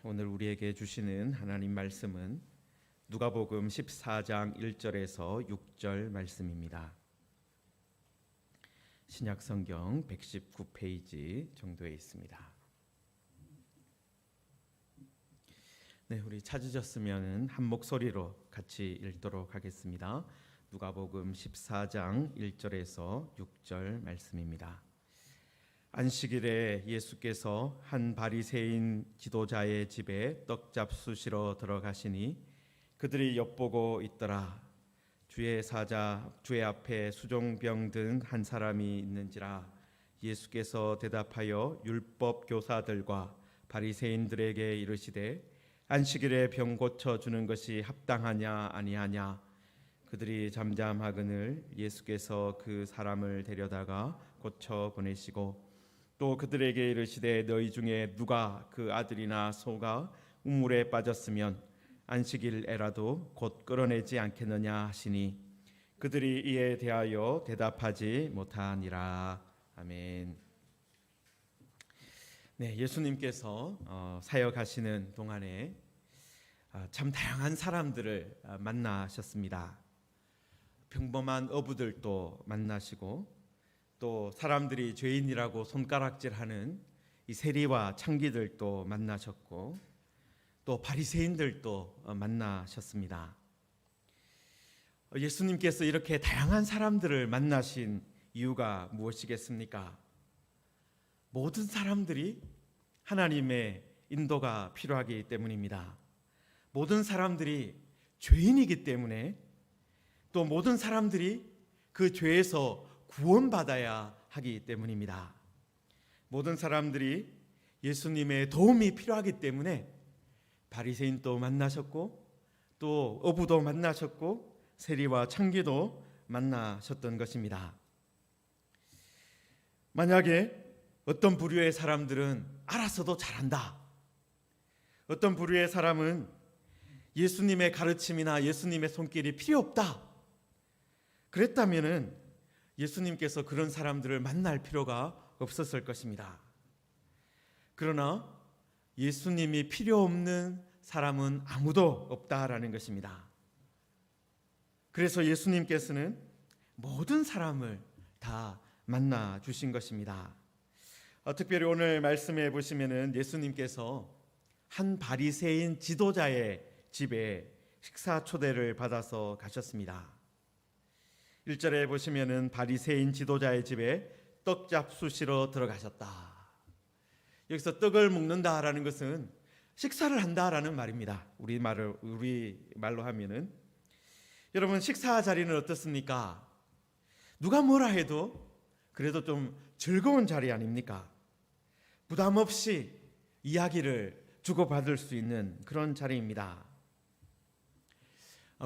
오늘 우리에게 주시는 하나님 말씀은 누가복음 14장 1절에서 6절 말씀입니다. 신약성경 119페이지 정도에 있습니다. 네, 우리 찾으셨으면 한 목소리로 같이 읽도록 하겠습니다. 누가복음 14장 1절에서 6절 말씀입니다. 안식일에 예수께서 한 바리새인 지도자의 집에 떡잡수시러 들어가시니 그들이 엿보고 있더라. 주의 사자 주의 앞에 수종병 든 한 사람이 있는지라. 예수께서 대답하여 율법 교사들과 바리새인들에게 이르시되 안식일에 병 고쳐 주는 것이 합당하냐 아니하냐. 그들이 잠잠하거늘 예수께서 그 사람을 데려다가 고쳐 보내시고 또 그들에게 이르시되 너희 중에 누가 그 아들이나 소가 우물에 빠졌으면 안식일에라도 곧 끌어내지 않겠느냐 하시니 그들이 이에 대하여 대답하지 못하니라. 아멘. 네, 예수님께서 사역하시는 동안에 참 다양한 사람들을 만나셨습니다. 평범한 어부들도 만나시고 또 사람들이 죄인이라고 손가락질하는 이 세리와 창기들도 만나셨고 또 바리새인들도 만나셨습니다. 예수님께서 이렇게 다양한 사람들을 만나신 이유가 무엇이겠습니까? 모든 사람들이 하나님의 인도가 필요하기 때문입니다. 모든 사람들이 죄인이기 때문에 또 모든 사람들이 그 죄에서 구원받아야 하기 때문입니다. 모든 사람들이 예수님의 도움이 필요하기 때문에 바리새인도 만나셨고 또 어부도 만나셨고 세리와 창기도 만나셨던 것입니다. 만약에 어떤 부류의 사람들은 알아서도 잘한다. 어떤 부류의 사람은 예수님의 가르침이나 예수님의 손길이 필요 없다. 그랬다면은 예수님께서 그런 사람들을 만날 필요가 없었을 것입니다. 그러나 예수님이 필요 없는 사람은 아무도 없다라는 것입니다. 그래서 예수님께서는 모든 사람을 다 만나 주신 것입니다. 특별히 오늘 말씀해 보시면은 예수님께서 한 바리새인 지도자의 집에 식사 초대를 받아서 가셨습니다. 1절에 보시면은 바리새인 지도자의 집에 떡잡수시러 들어가셨다. 여기서 떡을 먹는다라는 것은 식사를 한다라는 말입니다. 우리 말로 하면은 여러분 식사 자리는 어떻습니까? 누가 뭐라 해도 그래도 좀 즐거운 자리 아닙니까? 부담 없이 이야기를 주고받을 수 있는 그런 자리입니다.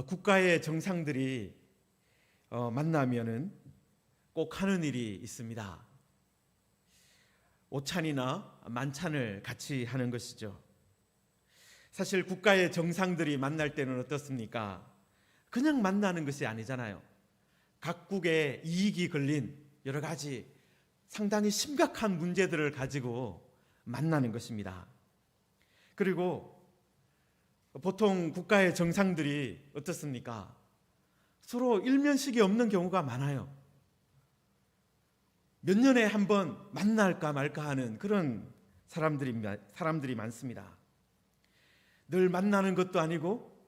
국가의 정상들이 만나면은 꼭 하는 일이 있습니다. 오찬이나 만찬을 같이 하는 것이죠. 사실 국가의 정상들이 만날 때는 어떻습니까? 그냥 만나는 것이 아니잖아요. 각국의 이익이 걸린 여러 가지 상당히 심각한 문제들을 가지고 만나는 것입니다. 그리고 보통 국가의 정상들이 어떻습니까? 서로 일면식이 없는 경우가 많아요. 몇 년에 한 번 만날까 말까 하는 그런 사람들이 많습니다. 늘 만나는 것도 아니고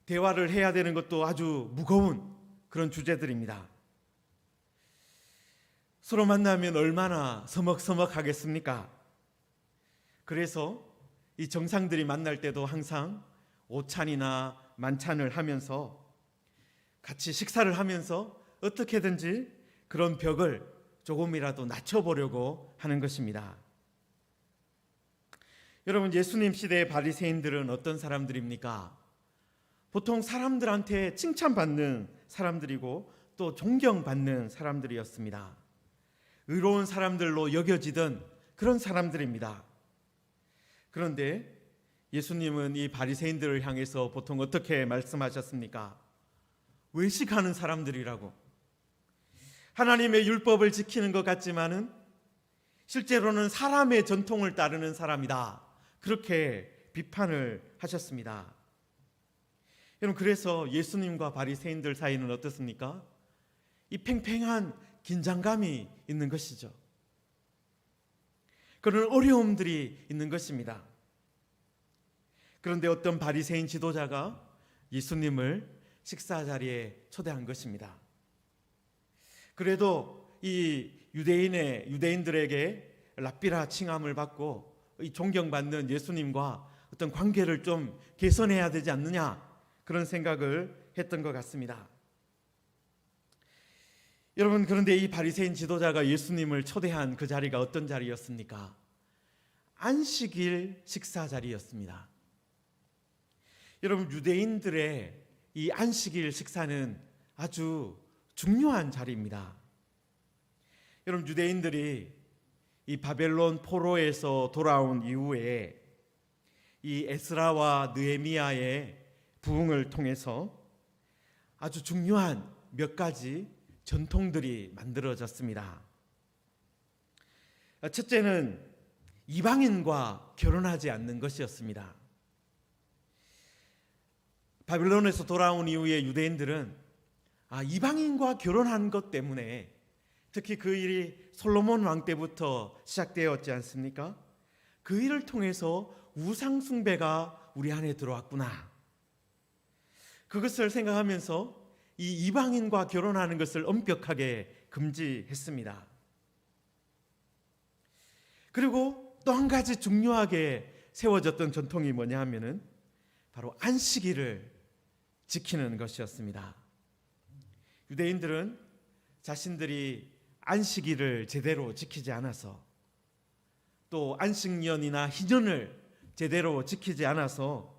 대화를 해야 되는 것도 아주 무거운 그런 주제들입니다. 서로 만나면 얼마나 서먹서먹하겠습니까? 그래서 이 정상들이 만날 때도 항상 오찬이나 만찬을 하면서 같이 식사를 하면서 어떻게든지 그런 벽을 조금이라도 낮춰보려고 하는 것입니다. 여러분, 예수님 시대의 바리새인들은 어떤 사람들입니까? 보통 사람들한테 칭찬받는 사람들이고 또 존경받는 사람들이었습니다. 의로운 사람들로 여겨지던 그런 사람들입니다. 그런데 예수님은 이 바리새인들을 향해서 보통 어떻게 말씀하셨습니까? 외식하는 사람들이라고. 하나님의 율법을 지키는 것 같지만은 실제로는 사람의 전통을 따르는 사람이다. 그렇게 비판을 하셨습니다. 여러분, 그래서 예수님과 바리새인들 사이는 어떻습니까? 이 팽팽한 긴장감이 있는 것이죠. 그런 어려움들이 있는 것입니다. 그런데 어떤 바리새인 지도자가 예수님을 식사 자리에 초대한 것입니다. 그래도 이 유대인들에게 랍비라 칭함을 받고 이 존경받는 예수님과 어떤 관계를 좀 개선해야 되지 않느냐, 그런 생각을 했던 것 같습니다. 여러분, 그런데 이 바리새인 지도자가 예수님을 초대한 그 자리가 어떤 자리였습니까? 안식일 식사 자리였습니다. 여러분, 유대인들의 이 안식일 식사는 아주 중요한 자리입니다. 여러분, 유대인들이 이 바벨론 포로에서 돌아온 이후에 이 에스라와 느헤미야의 부흥을 통해서 아주 중요한 몇 가지 전통들이 만들어졌습니다. 첫째는 이방인과 결혼하지 않는 것이었습니다. 바벨론에서 돌아온 이후에 유대인들은 이방인과 결혼한 것 때문에, 특히 그 일이 솔로몬 왕 때부터 시작되었지 않습니까? 그 일을 통해서 우상 숭배가 우리 안에 들어왔구나, 그것을 생각하면서 이 이방인과 결혼하는 것을 엄격하게 금지했습니다. 그리고 또 한 가지 중요하게 세워졌던 전통이 뭐냐 하면은 바로 안식일을 지키는 것이었습니다. 유대인들은 자신들이 안식일을 제대로 지키지 않아서, 또 안식년이나 희년을 제대로 지키지 않아서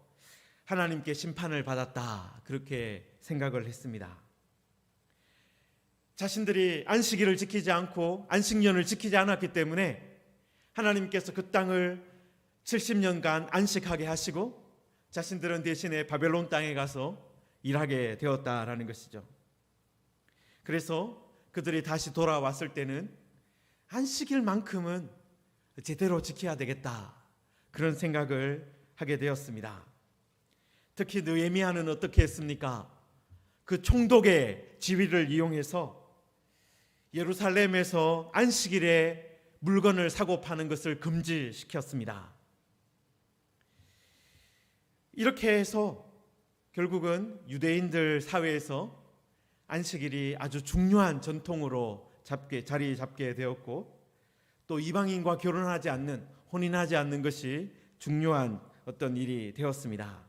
하나님께 심판을 받았다, 그렇게 생각을 했습니다. 자신들이 안식일을 지키지 않고 안식년을 지키지 않았기 때문에 하나님께서 그 땅을 70년간 안식하게 하시고 자신들은 대신에 바벨론 땅에 가서 일하게 되었다라는 것이죠. 그래서 그들이 다시 돌아왔을 때는 안식일만큼은 제대로 지켜야 되겠다, 그런 생각을 하게 되었습니다. 특히 느헤미야는 어떻게 했습니까? 그 총독의 지위를 이용해서 예루살렘에서 안식일에 물건을 사고 파는 것을 금지시켰습니다. 이렇게 해서 결국은 유대인들 사회에서 안식일이 아주 중요한 전통으로 자리 잡게 되었고, 또 이방인과 결혼하지 않는, 혼인하지 않는 것이 중요한 어떤 일이 되었습니다.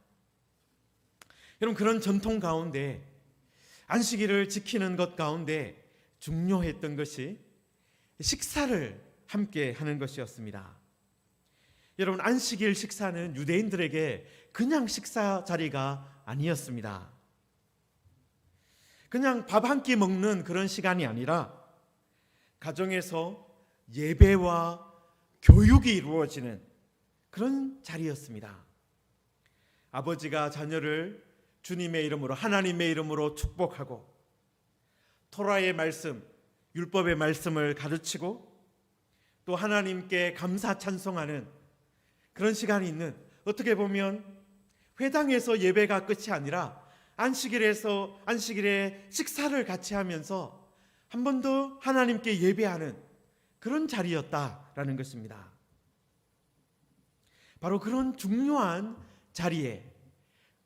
여러분, 그런 전통 가운데, 안식일을 지키는 것 가운데 중요했던 것이 식사를 함께 하는 것이었습니다. 여러분, 안식일 식사는 유대인들에게 그냥 식사 자리가 아니었습니다. 그냥 밥 한 끼 먹는 그런 시간이 아니라 가정에서 예배와 교육이 이루어지는 그런 자리였습니다. 아버지가 자녀를 주님의 이름으로, 하나님의 이름으로 축복하고 토라의 말씀, 율법의 말씀을 가르치고 또 하나님께 감사 찬송하는 그런 시간이 있는, 어떻게 보면 회당에서 예배가 끝이 아니라 안식일에 식사를 같이 하면서 한 번 더 하나님께 예배하는 그런 자리였다라는 것입니다. 바로 그런 중요한 자리에,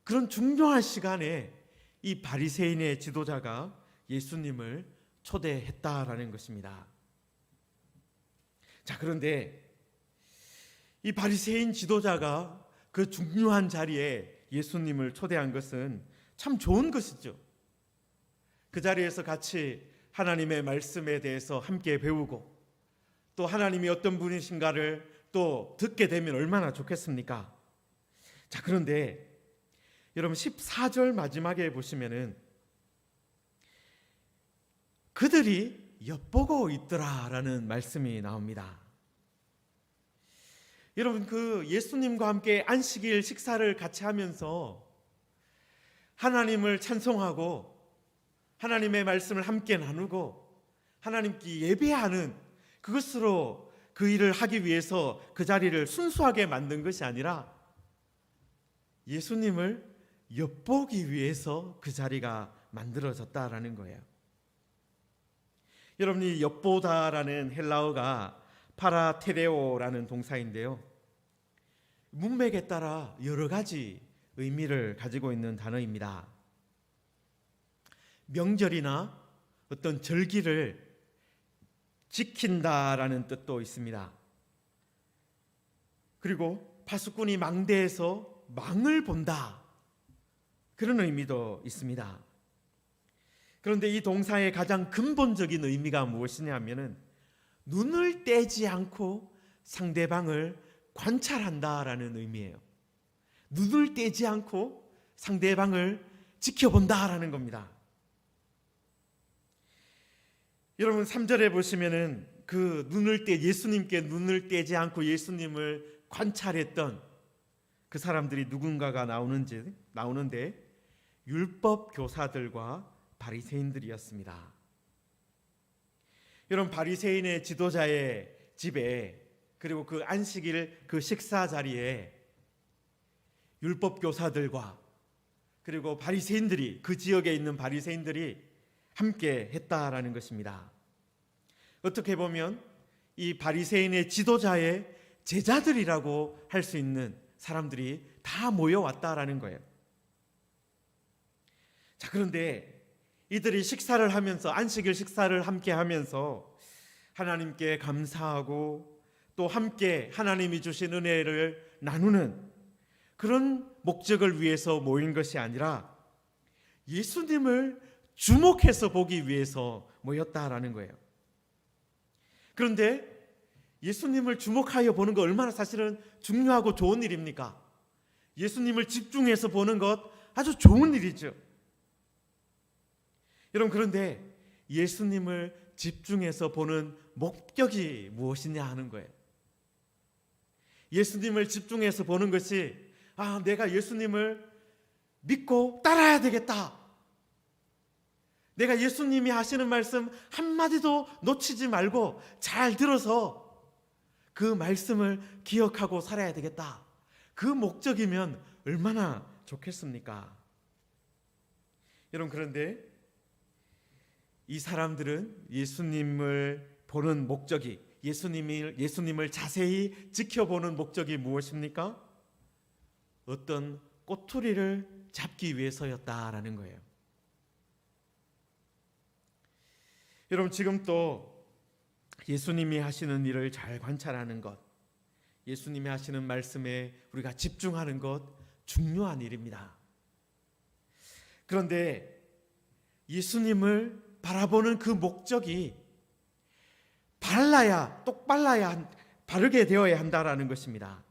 그런 중요한 시간에 이 바리새인의 지도자가 예수님을 초대했다라는 것입니다. 자, 그런데 이 바리새인 지도자가 그 중요한 자리에 예수님을 초대한 것은 참 좋은 것이죠. 그 자리에서 같이 하나님의 말씀에 대해서 함께 배우고 또 하나님이 어떤 분이신가를 또 듣게 되면 얼마나 좋겠습니까? 자, 그런데 여러분 14절 마지막에 보시면은 그들이 엿보고 있더라라는 말씀이 나옵니다. 여러분, 그 예수님과 함께 안식일 식사를 같이 하면서 하나님을 찬송하고 하나님의 말씀을 함께 나누고 하나님께 예배하는 그것으로 그 일을 하기 위해서 그 자리를 순수하게 만든 것이 아니라 예수님을 엿보기 위해서 그 자리가 만들어졌다라는 거예요. 여러분이 엿보다라는 헬라어가 파라테레오라는 동사인데요. 문맥에 따라 여러 가지 의미를 가지고 있는 단어입니다. 명절이나 어떤 절기를 지킨다라는 뜻도 있습니다. 그리고 파수꾼이 망대에서 망을 본다, 그런 의미도 있습니다. 그런데 이 동사의 가장 근본적인 의미가 무엇이냐면은 눈을 떼지 않고 상대방을 관찰한다라는 의미예요. 눈을 떼지 않고 상대방을 지켜본다라는 겁니다. 여러분 3절에 보시면은 그 예수님께 눈을 떼지 않고 예수님을 관찰했던 그 사람들이 누군가가 나오는데 율법 교사들과 바리새인들이었습니다. 여러분 바리새인의 지도자의 집에, 그리고 그 안식일 그 식사 자리에 율법 교사들과 그리고 바리새인들이, 그 지역에 있는 바리새인들이 함께 했다라는 것입니다. 어떻게 보면 이 바리새인의 지도자의 제자들이라고 할 수 있는 사람들이 다 모여왔다라는 거예요. 자, 그런데 이들이 식사를 하면서, 안식일 식사를 함께 하면서 하나님께 감사하고 또 함께 하나님이 주신 은혜를 나누는 그런 목적을 위해서 모인 것이 아니라 예수님을 주목해서 보기 위해서 모였다라는 거예요. 그런데 예수님을 주목하여 보는 것 얼마나 사실은 중요하고 좋은 일입니까? 예수님을 집중해서 보는 것 아주 좋은 일이죠. 여러분, 그런데 예수님을 집중해서 보는 목적이 무엇이냐 하는 거예요. 예수님을 집중해서 보는 것이, 내가 예수님을 믿고 따라야 되겠다, 내가 예수님이 하시는 말씀 한마디도 놓치지 말고 잘 들어서 그 말씀을 기억하고 살아야 되겠다, 그 목적이면 얼마나 좋겠습니까? 여러분, 그런데 이 사람들은 예수님을 보는 목적이, 예수님을 자세히 지켜보는 목적이 무엇입니까? 어떤 꼬투리를 잡기 위해서였다라는 거예요. 여러분, 지금 또 예수님이 하시는 일을 잘 관찰하는 것, 예수님이 하시는 말씀에 우리가 집중하는 것 중요한 일입니다. 그런데 예수님을 바라보는 그 목적이 똑발라야 바르게 되어야 한다라는 것입니다.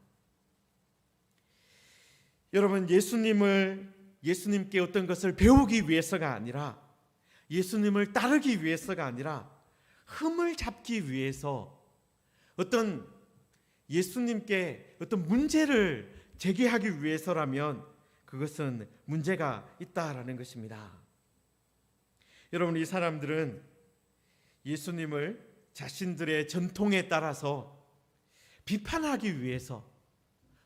여러분, 예수님께 어떤 것을 배우기 위해서가 아니라, 예수님을 따르기 위해서가 아니라 흠을 잡기 위해서, 어떤 예수님께 어떤 문제를 제기하기 위해서라면 그것은 문제가 있다라는 것입니다. 여러분, 이 사람들은 예수님을 자신들의 전통에 따라서 비판하기 위해서,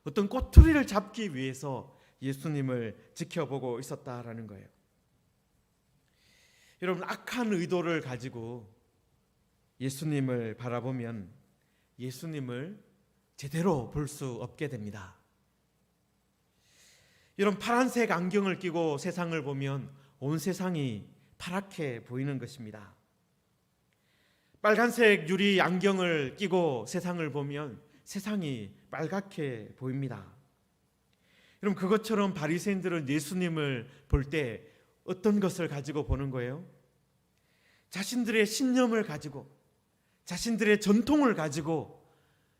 어떤 꼬투리를 잡기 위해서 예수님을 지켜보고 있었다라는 거예요. 여러분, 악한 의도를 가지고 예수님을 바라보면 예수님을 제대로 볼 수 없게 됩니다. 여러분, 파란색 안경을 끼고 세상을 보면 온 세상이 파랗게 보이는 것입니다. 빨간색 유리 안경을 끼고 세상을 보면 세상이 빨갛게 보입니다. 여러분, 그것처럼 바리새인들은 예수님을 볼 때 어떤 것을 가지고 보는 거예요? 자신들의 신념을 가지고, 자신들의 전통을 가지고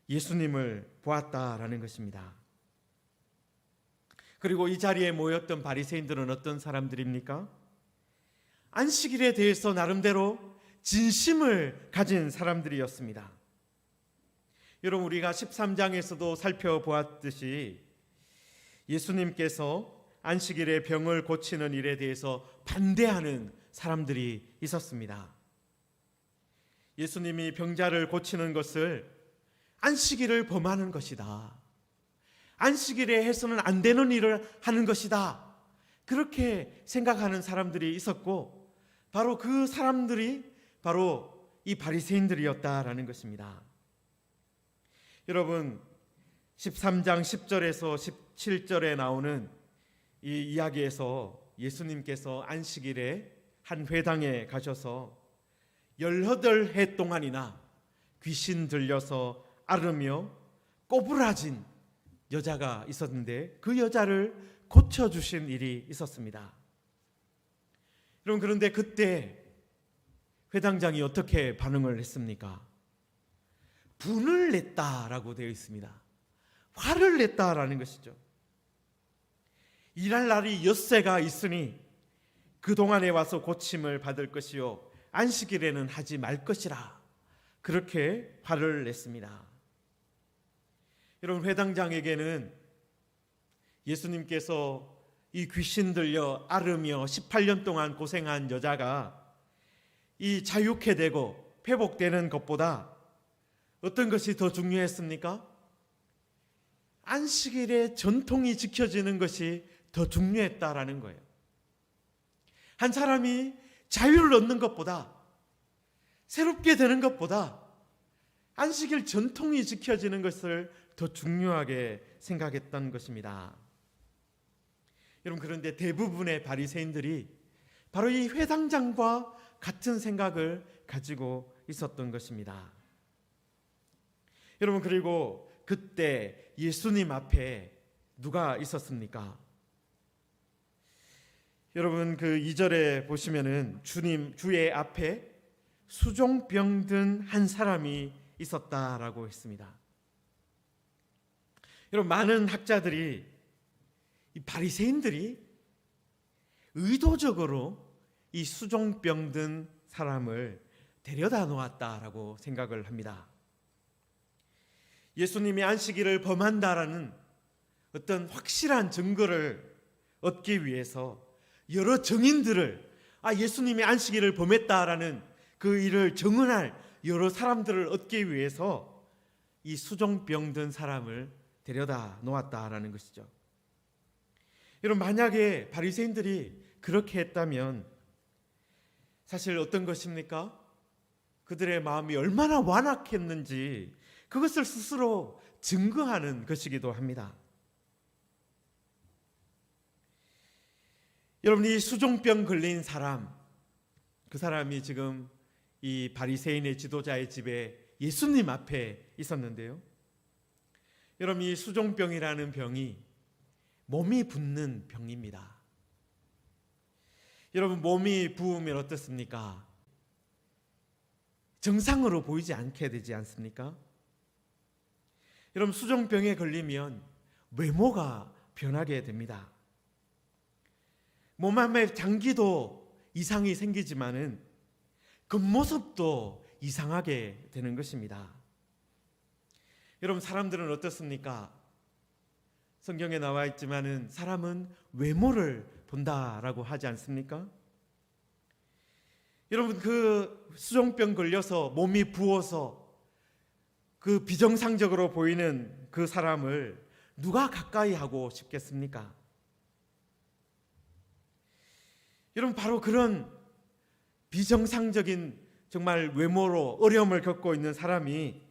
예수님을 보았다라는 것입니다. 그리고 이 자리에 모였던 바리새인들은 어떤 사람들입니까? 안식일에 대해서 나름대로 진심을 가진 사람들이었습니다. 여러분, 우리가 13장에서도 살펴보았듯이 예수님께서 안식일에 병을 고치는 일에 대해서 반대하는 사람들이 있었습니다. 예수님이 병자를 고치는 것을 안식일을 범하는 것이다, 안식일에 해서는 안 되는 일을 하는 것이다. 그렇게 생각하는 사람들이 있었고 바로 그 사람들이 바로 이 바리새인들이었다라는 것입니다. 여러분 13장 10절에서 17절에 나오는 이 이야기에서 예수님께서 안식일에 한 회당에 가셔서 18해 동안이나 귀신 들려서 앓으며 꼬부라진 여자가 있었는데 그 여자를 고쳐주신 일이 있었습니다. 여러분 그런데 그때 회당장이 어떻게 반응을 했습니까? 분을 냈다라고 되어 있습니다. 화를 냈다라는 것이죠. 일할 날이 엿새가 있으니 그동안에 와서 고침을 받을 것이요 안식일에는 하지 말 것이라 그렇게 화를 냈습니다. 여러분 회당장에게는 예수님께서 이 귀신 들려 앓으며 18년 동안 고생한 여자가 이 자유케 되고 회복되는 것보다 어떤 것이 더 중요했습니까? 안식일의 전통이 지켜지는 것이 더 중요했다라는 거예요. 한 사람이 자유를 얻는 것보다 새롭게 되는 것보다 안식일 전통이 지켜지는 것을 더 중요하게 생각했던 것입니다. 여러분 그런데 대부분의 바리새인들이 바로 이 회당장과 같은 생각을 가지고 있었던 것입니다. 여러분 그리고 그때 예수님 앞에 누가 있었습니까? 여러분 그 2절에 보시면은 주의 앞에 수종병 든 한 사람이 있었다라고 했습니다. 여러분 많은 학자들이 이 바리새인들이 의도적으로 이 수종병 든 사람을 데려다 놓았다라고 생각을 합니다. 예수님이 안식일을 범한다라는 어떤 확실한 증거를 얻기 위해서 여러 증인들을 예수님이 안식일을 범했다라는 그 일을 증언할 여러 사람들을 얻기 위해서 이 수종병 든 사람을 데려다 놓았다라는 것이죠. 여러분 만약에 바리새인들이 그렇게 했다면 사실 어떤 것입니까? 그들의 마음이 얼마나 완악했는지 그것을 스스로 증거하는 것이기도 합니다. 여러분 이 수종병 걸린 사람, 그 사람이 지금 이 바리새인의 지도자의 집에 예수님 앞에 있었는데요. 여러분 이 수종병이라는 병이 몸이 붓는 병입니다. 여러분 몸이 부으면 어떻습니까? 정상으로 보이지 않게 되지 않습니까? 여러분 수종병에 걸리면 외모가 변하게 됩니다. 몸안의 장기도 이상이 생기지만은 겉모습도 이상하게 되는 것입니다. 여러분 사람들은 어떻습니까? 성경에 나와 있지만은 사람은 외모를 본다라고 하지 않습니까? 여러분 그 수종병 걸려서 몸이 부어서 그 비정상적으로 보이는 그 사람을 누가 가까이 하고 싶겠습니까? 여러분 바로 그런 비정상적인 정말 외모로 어려움을 겪고 있는 사람이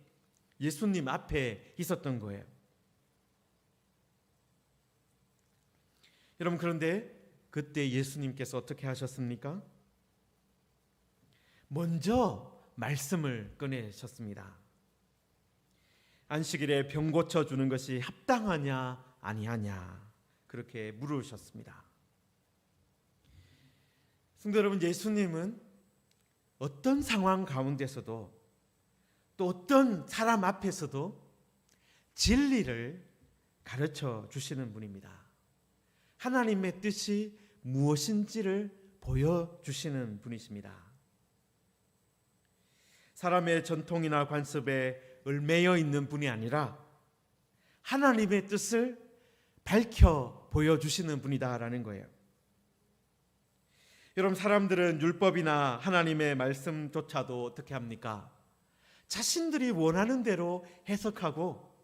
예수님 앞에 있었던 거예요. 여러분 그런데 그때 예수님께서 어떻게 하셨습니까? 먼저 말씀을 꺼내셨습니다. 안식일에 병 고쳐주는 것이 합당하냐 아니하냐 그렇게 물으셨습니다. 성도 여러분 예수님은 어떤 상황 가운데서도 또 어떤 사람 앞에서도 진리를 가르쳐 주시는 분입니다. 하나님의 뜻이 무엇인지를 보여주시는 분이십니다. 사람의 전통이나 관습에 얽매여 있는 분이 아니라 하나님의 뜻을 밝혀 보여주시는 분이다라는 거예요. 여러분 사람들은 율법이나 하나님의 말씀조차도 어떻게 합니까? 자신들이 원하는 대로 해석하고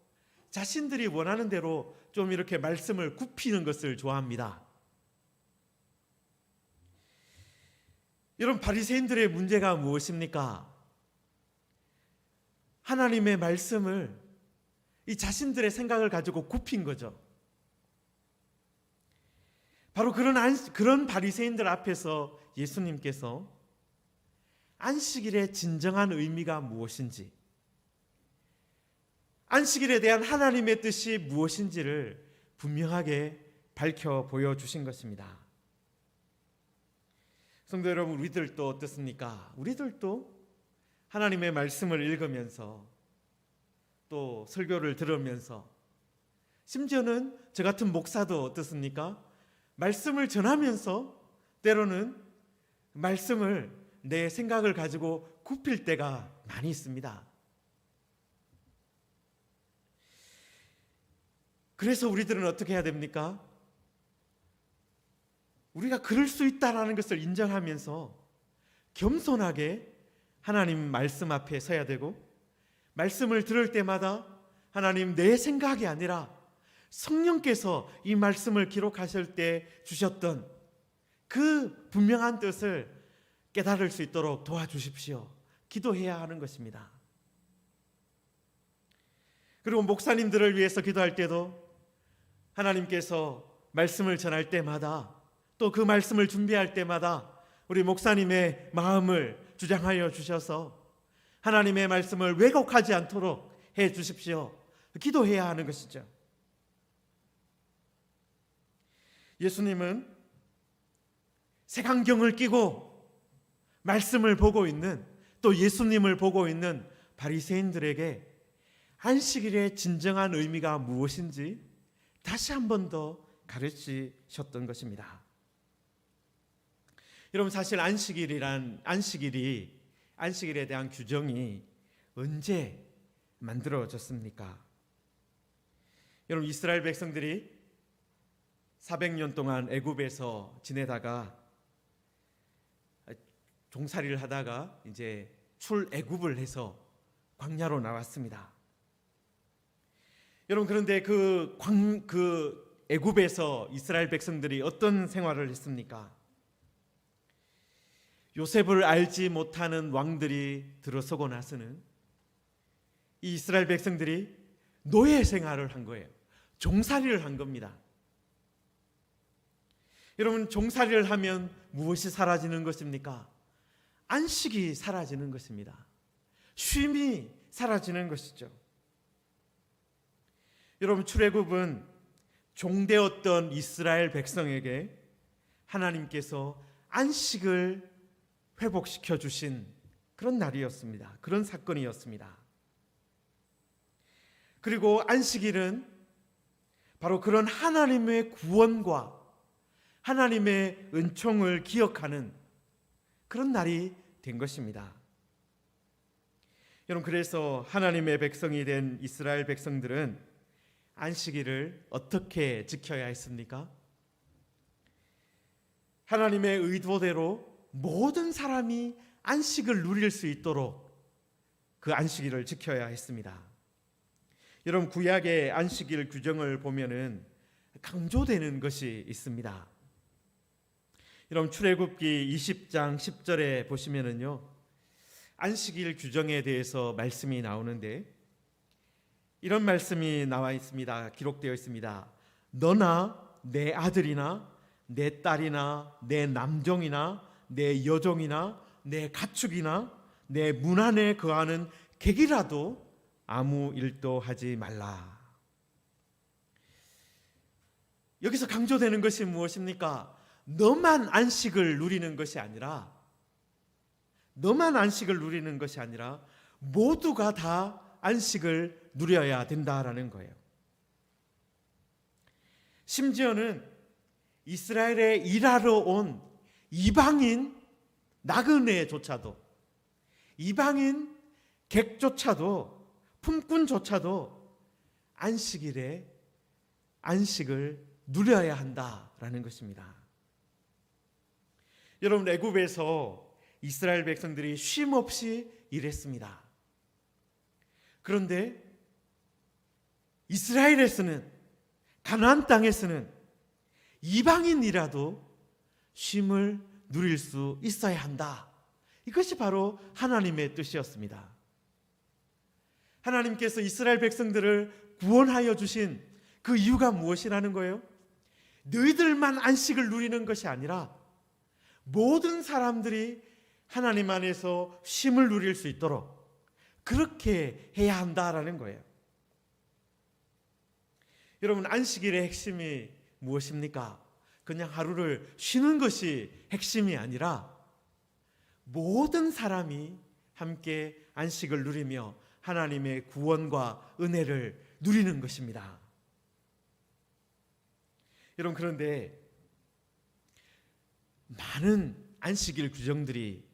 자신들이 원하는 대로 좀 이렇게 말씀을 굽히는 것을 좋아합니다. 여러분, 바리새인들의 문제가 무엇입니까? 하나님의 말씀을 이 자신들의 생각을 가지고 굽힌 거죠. 바로 그런 바리새인들 앞에서 예수님께서 안식일의 진정한 의미가 무엇인지, 안식일에 대한 하나님의 뜻이 무엇인지를 분명하게 밝혀 보여주신 것입니다. 성도 여러분, 우리들도 어떻습니까? 우리들도 하나님의 말씀을 읽으면서 또 설교를 들으면서, 심지어는 저 같은 목사도 어떻습니까? 말씀을 전하면서 때로는 말씀을 내 생각을 가지고 굽힐 때가 많이 있습니다. 그래서 우리들은 어떻게 해야 됩니까? 우리가 그럴 수 있다는 것을 인정하면서 겸손하게 하나님 말씀 앞에 서야 되고, 말씀을 들을 때마다 하나님, 내 생각이 아니라 성령께서 이 말씀을 기록하실 때 주셨던 그 분명한 뜻을 깨달을 수 있도록 도와주십시오. 기도해야 하는 것입니다. 그리고 목사님들을 위해서 기도할 때도 하나님께서 말씀을 전할 때마다, 또 그 말씀을 준비할 때마다 우리 목사님의 마음을 주장하여 주셔서 하나님의 말씀을 왜곡하지 않도록 해 주십시오. 기도해야 하는 것이죠. 예수님은 색안경을 끼고 말씀을 보고 있는, 또 예수님을 보고 있는 바리새인들에게 안식일의 진정한 의미가 무엇인지 다시 한 번 더 가르치셨던 것입니다. 여러분, 사실 안식일에 대한 규정이 언제 만들어졌습니까? 여러분, 이스라엘 백성들이 400년 동안 애굽에서 지내다가 종살이를 하다가 이제 출애굽을 해서 광야로 나왔습니다. 여러분, 그런데 그 애굽에서 이스라엘 백성들이 어떤 생활을 했습니까? 요셉을 알지 못하는 왕들이 들어서고 나서는 이 이스라엘 백성들이 노예 생활을 한 거예요. 종살이를 한 겁니다. 여러분, 종살이를 하면 무엇이 사라지는 것입니까? 안식이 사라지는 것입니다. 쉼이 사라지는 것이죠. 여러분, 출애굽은 종되었던 이스라엘 백성에게 하나님께서 안식을 회복시켜 주신 그런 날이었습니다. 그런 사건이었습니다. 그리고 안식일은 바로 그런 하나님의 구원과 하나님의 은총을 기억하는 그런 날이 된 것입니다. 여러분, 그래서 하나님의 백성이 된 이스라엘 백성들은 안식일을 어떻게 지켜야 했습니까? 하나님의 의도대로 모든 사람이 안식을 누릴 수 있도록 그 안식일을 지켜야 했습니다. 여러분, 구약의 안식일 규정을 보면은 강조되는 것이 있습니다. 여러분, 출애굽기 20장 10절에 보시면은요, 안식일 규정에 대해서 말씀이 나오는데 이런 말씀이 나와 있습니다. 기록되어 있습니다. 너나 내 아들이나 내 딸이나 내 남종이나 내 여종이나 내 가축이나 내 문 안에 거하는 객이라도 아무 일도 하지 말라. 여기서 강조되는 것이 무엇입니까? 너만 안식을 누리는 것이 아니라 모두가 다 안식을 누려야 된다라는 거예요. 심지어는 이스라엘에 일하러 온 이방인 나그네조차도, 이방인 객조차도, 품꾼조차도 안식일에 안식을 누려야 한다라는 것입니다. 여러분, 애굽에서 이스라엘 백성들이 쉼 없이 일했습니다. 그런데 이스라엘에서는, 가나안 땅에서는 이방인이라도 쉼을 누릴 수 있어야 한다. 이것이 바로 하나님의 뜻이었습니다. 하나님께서 이스라엘 백성들을 구원하여 주신 그 이유가 무엇이라는 거예요? 너희들만 안식을 누리는 것이 아니라 모든 사람들이 하나님 안에서 쉼을 누릴 수 있도록 그렇게 해야 한다라는 거예요. 여러분, 안식일의 핵심이 무엇입니까? 그냥 하루를 쉬는 것이 핵심이 아니라 모든 사람이 함께 안식을 누리며 하나님의 구원과 은혜를 누리는 것입니다. 여러분, 그런데 많은 안식일 규정들이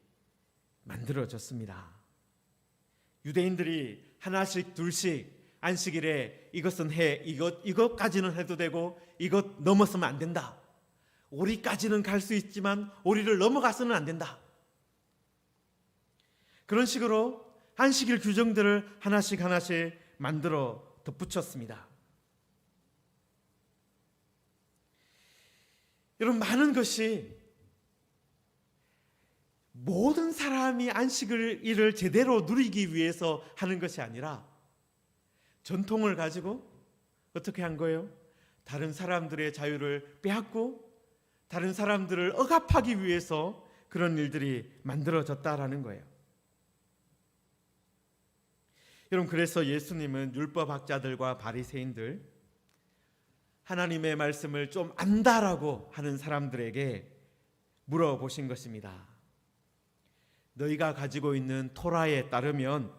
만들어졌습니다. 유대인들이 하나씩 둘씩 안식일에 이것은 해, 이것까지는 해도 되고 이것 넘어서면 안 된다. 오리까지는 갈 수 있지만 오리를 넘어가서는 안 된다. 그런 식으로 안식일 규정들을 하나씩 만들어 덧붙였습니다. 여러분, 많은 것이 모든 사람이 안식일을 제대로 누리기 위해서 하는 것이 아니라 전통을 가지고 어떻게 한 거예요? 다른 사람들의 자유를 빼앗고 다른 사람들을 억압하기 위해서 그런 일들이 만들어졌다라는 거예요. 여러분, 그래서 예수님은 율법학자들과 바리새인들, 하나님의 말씀을 좀 안다라고 하는 사람들에게 물어보신 것입니다. 너희가 가지고 있는 토라에 따르면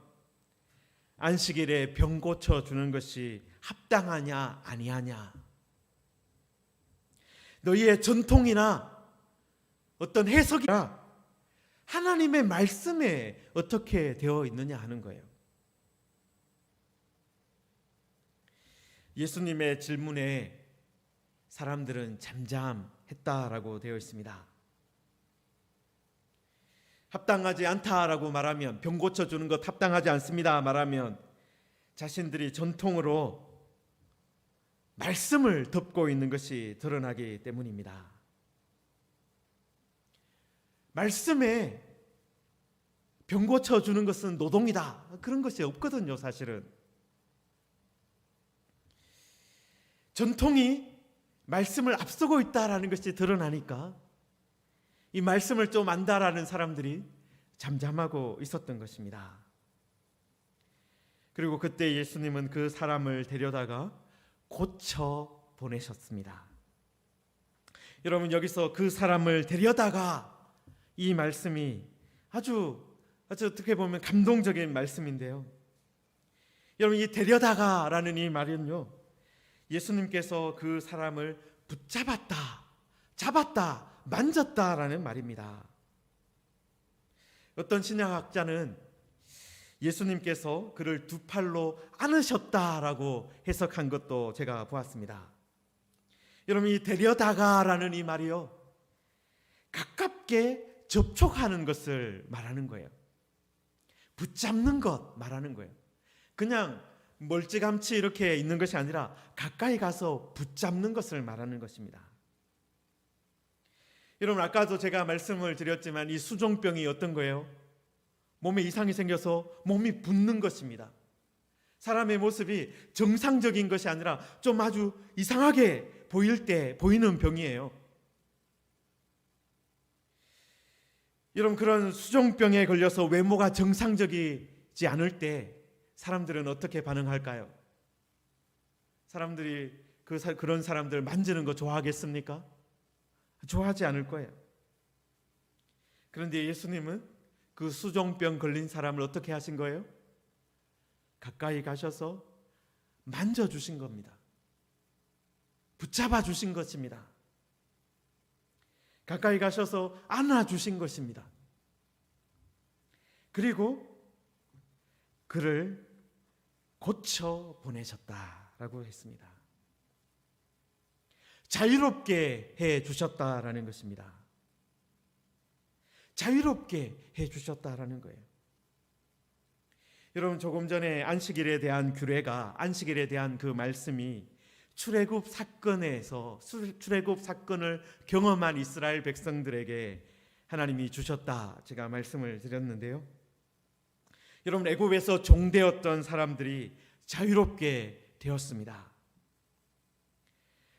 안식일에 병 고쳐주는 것이 합당하냐 아니하냐, 너희의 전통이나 어떤 해석이나 하나님의 말씀에 어떻게 되어 있느냐 하는 거예요. 예수님의 질문에 사람들은 잠잠했다라고 되어 있습니다. 합당하지 않다라고 말하면, 병 고쳐주는 것 합당하지 않습니다 말하면 자신들이 전통으로 말씀을 덮고 있는 것이 드러나기 때문입니다. 말씀에 병 고쳐주는 것은 노동이다, 그런 것이 없거든요. 사실은 전통이 말씀을 앞서고 있다라는 것이 드러나니까 이 말씀을 좀 안다라는 사람들이 잠잠하고 있었던 것입니다. 그리고 그때 예수님은 그 사람을 데려다가 고쳐 보내셨습니다. 여러분, 여기서 그 사람을 데려다가, 이 말씀이 아주 어떻게 보면 감동적인 말씀인데요. 여러분, 이 데려다가라는 이 말은요, 예수님께서 그 사람을 붙잡았다, 잡았다, 만졌다라는 말입니다. 어떤 신약학자는 예수님께서 그를 두 팔로 안으셨다라고 해석한 것도 제가 보았습니다. 여러분, 이 데려다가라는 이 말이요, 가깝게 접촉하는 것을 말하는 거예요. 붙잡는 것 말하는 거예요. 그냥 멀찌감치 이렇게 있는 것이 아니라 가까이 가서 붙잡는 것을 말하는 것입니다. 여러분, 아까도 제가 말씀을 드렸지만 이 수종병이 어떤 거예요? 몸에 이상이 생겨서 몸이 붓는 것입니다. 사람의 모습이 정상적인 것이 아니라 좀 아주 이상하게 보일 때 보이는 병이에요. 여러분, 그런 수종병에 걸려서 외모가 정상적이지 않을 때 사람들은 어떻게 반응할까요? 사람들이 그런 사람들 만지는 거 좋아하겠습니까? 좋아하지 않을 거예요. 그런데 예수님은 그 수종병 걸린 사람을 어떻게 하신 거예요? 가까이 가셔서 만져주신 겁니다. 붙잡아 주신 것입니다. 가까이 가셔서 안아주신 것입니다. 그리고 그를 고쳐 보내셨다라고 했습니다. 자유롭게 해 주셨다라는 것입니다. 자유롭게 해 주셨다라는 거예요. 여러분, 조금 전에 안식일에 대한 규례가, 안식일에 대한 그 말씀이 출애굽 사건을 경험한 이스라엘 백성들에게 하나님이 주셨다, 제가 말씀을 드렸는데요. 여러분, 애굽에서 종되었던 사람들이 자유롭게 되었습니다.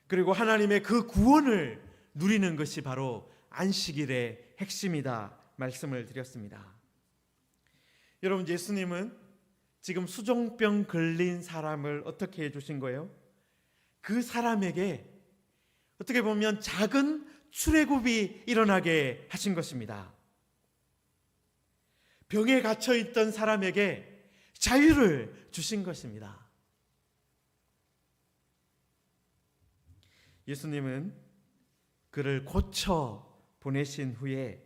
그리고 하나님의 그 구원을 누리는 것이 바로 안식일의 핵심이다 말씀을 드렸습니다. 여러분, 예수님은 지금 수종병 걸린 사람을 어떻게 해주신 거예요? 그 사람에게 어떻게 보면 작은 출애굽이 일어나게 하신 것입니다. 병에 갇혀 있던 사람에게 자유를 주신 것입니다. 예수님은 그를 고쳐 보내신 후에,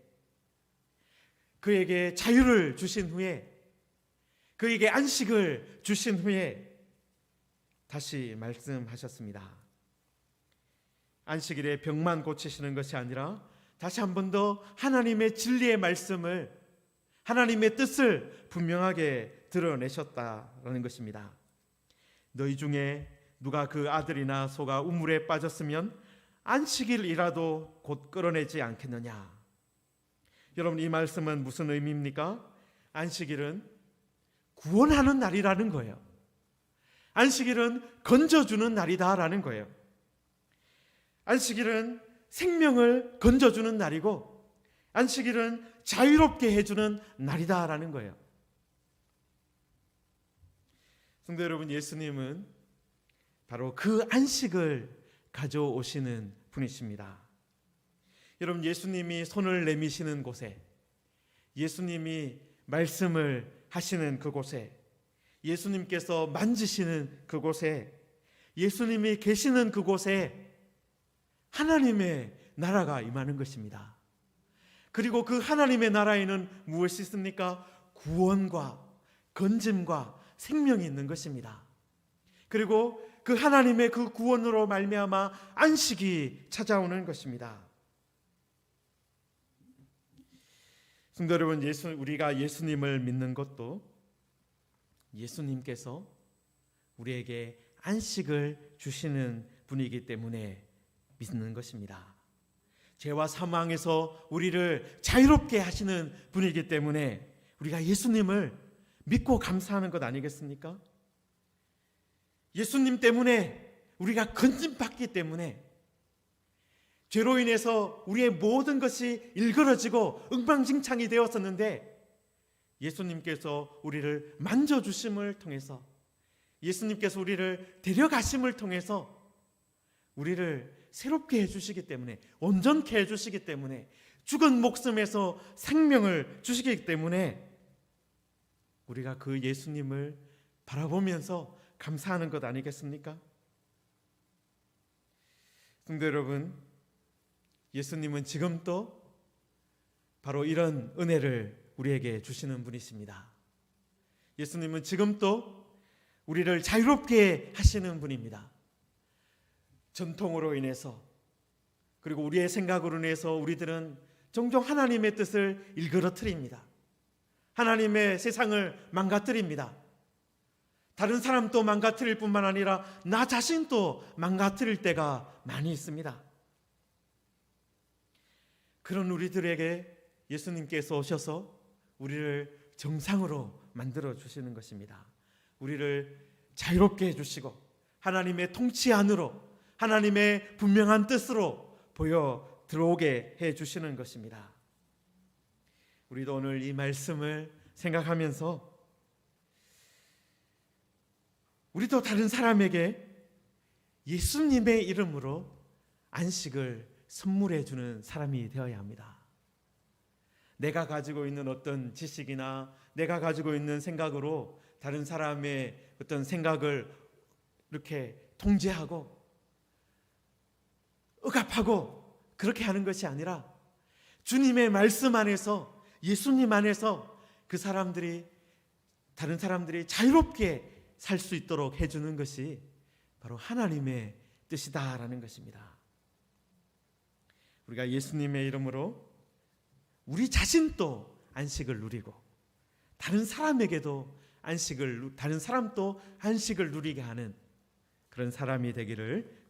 그에게 자유를 주신 후에, 그에게 안식을 주신 후에 다시 말씀하셨습니다. 안식일에 병만 고치시는 것이 아니라 다시 한 번 더 하나님의 진리의 말씀을, 하나님의 뜻을 분명하게 드러내셨다라는 것입니다. 너희 중에 누가 그 아들이나 소가 우물에 빠졌으면 안식일이라도 곧 끌어내지 않겠느냐. 여러분, 이 말씀은 무슨 의미입니까? 안식일은 구원하는 날이라는 거예요. 안식일은 건져주는 날이다라는 거예요. 안식일은 생명을 건져주는 날이고, 안식일은 자유롭게 해주는 날이다라는 거예요. 성도 여러분, 예수님은 바로 그 안식을 가져오시는 분이십니다. 여러분, 예수님이 손을 내미시는 곳에, 예수님이 말씀을 하시는 그곳에, 예수님께서 만지시는 그곳에, 예수님이 계시는 그곳에 하나님의 나라가 임하는 것입니다. 그리고 그 하나님의 나라에는 무엇이 있습니까? 구원과 건짐과 생명이 있는 것입니다. 그리고 그 하나님의 그 구원으로 말미암아 안식이 찾아오는 것입니다. 성도 여러분, 우리가 예수님을 믿는 것도 예수님께서 우리에게 안식을 주시는 분이기 때문에 믿는 것입니다. 죄와 사망에서 우리를 자유롭게 하시는 분이기 때문에 우리가 예수님을 믿고 감사하는 것 아니겠습니까? 예수님 때문에 우리가 건짐받기 때문에, 죄로 인해서 우리의 모든 것이 일그러지고 엉망진창이 되었었는데 예수님께서 우리를 만져주심을 통해서, 예수님께서 우리를 데려가심을 통해서 우리를 새롭게 해주시기 때문에, 온전케 해주시기 때문에, 죽은 목숨에서 생명을 주시기 때문에 우리가 그 예수님을 바라보면서 감사하는 것 아니겠습니까? 성도 여러분, 예수님은 지금도 바로 이런 은혜를 우리에게 주시는 분이십니다. 예수님은 지금도 우리를 자유롭게 하시는 분입니다. 전통으로 인해서, 그리고 우리의 생각으로 인해서 우리들은 종종 하나님의 뜻을 일그러뜨립니다. 하나님의 세상을 망가뜨립니다. 다른 사람도 망가뜨릴 뿐만 아니라 나 자신도 망가뜨릴 때가 많이 있습니다. 그런 우리들에게 예수님께서 오셔서 우리를 정상으로 만들어 주시는 것입니다. 우리를 자유롭게 해주시고 하나님의 통치 안으로, 하나님의 분명한 뜻으로 보여 들어오게 해주시는 것입니다. 우리도 오늘 이 말씀을 생각하면서 우리도 다른 사람에게 예수님의 이름으로 안식을 선물해 주는 사람이 되어야 합니다. 내가 가지고 있는 어떤 지식이나 내가 가지고 있는 생각으로 다른 사람의 어떤 생각을 이렇게 통제하고 억압하고 그렇게 하는 것이 아니라 주님의 말씀 안에서, 예수님 안에서 그 사람들이, 다른 사람들이 자유롭게 살 수 있도록 해주는 것이 바로 하나님의 뜻이다라는 것입니다. 우리가 예수님의 이름으로 우리 자신도 안식을 누리고 다른 사람에게도 다른 사람도 안식을 누리게 하는 그런 사람이 되기를